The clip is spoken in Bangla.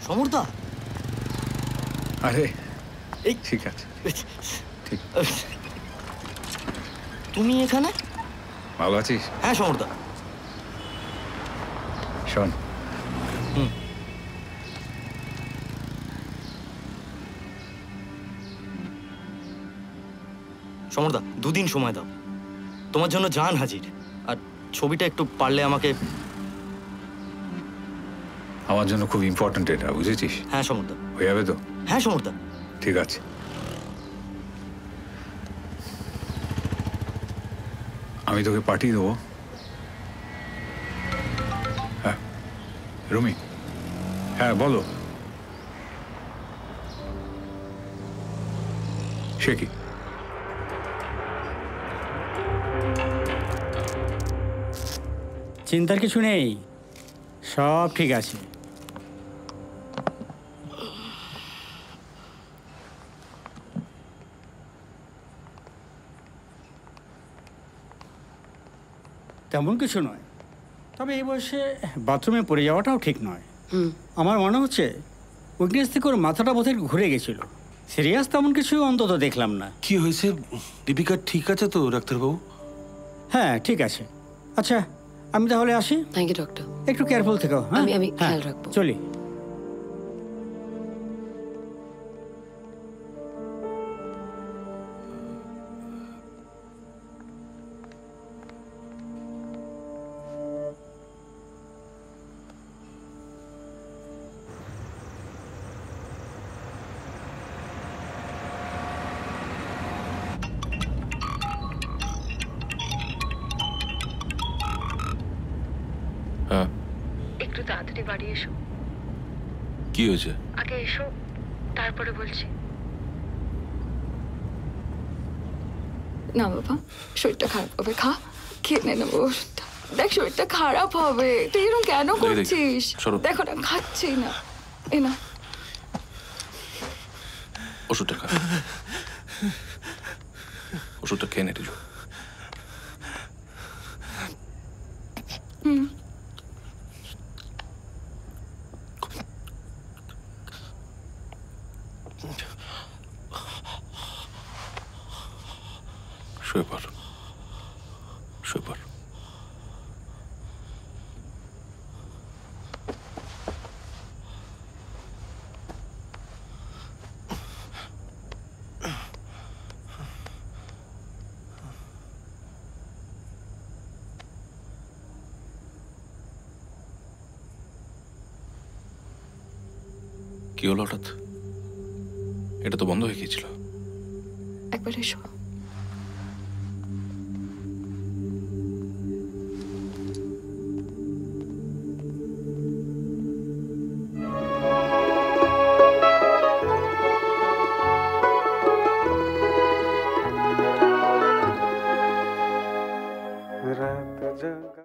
সমরদা, আরে এই ঠিক আছে, ঠিক। তুমি এখানে? ভালো আছিস? হ্যাঁ সমরদা। শোন, সমরদা 2 দিন সময় দাও, তোমার জন্য জান হাজির। আর ছবিটা একটু পারলে আমাকে। আমার জন্য খুব ইম্পর্ট্যান্ট এটা, বুঝেছিস? হ্যাঁ সমরদা। হয়ে যাবে তো? হ্যাঁ সমরদা। ঠিক আছে। আমি তোকে পাঠিয়ে দেবো। হ্যাঁ রুমি, হ্যাঁ বলো। সে কি? চিন্তার কিছু নেই, সব ঠিক আছে। তেমন কিছু নয়, তবে এই বয়সে বাথরুমে পড়ে যাওয়াটাও ঠিক নয়। আমার মনে হচ্ছে উইকনেস থেকে ওর মাথাটা বোধহয় ঘুরে গেছিল। সিরিয়াস তেমন কিছু অন্তত দেখলাম না। কি হয়েছে? দীপিকা ঠিক আছে তো ডাক্তারবাবু? হ্যাঁ ঠিক আছে। আচ্ছা আমি তাহলে আসি। Thank you doctor. একটু কেয়ারফুল থেকো। হ্যাঁ আমি হ্যাঁ, খেয়াল রাখবো। চলি। হ্যাঁ, একটু তাড়াতাড়ি বাড়ি এসো। কি হয়েছে? আগে এসো, তারপরে বলছি। না বাবা, শরীরটা খারাপ হবে, খা, খেয়ে নে নেবো ওষুধটা। দেখ শরীরটা খারাপ হবে, তুই এরকম কেন করছিস? দেখো না খাচ্ছি না, এ না ওষুধটা খা, ওষুধটা খেয়ে নে রিজু। শুয়ে পড়, শুয়ে পড়। কি হলো হঠাৎ? এটা তো বন্ধ হয়ে গিয়েছিল। একবার এসো।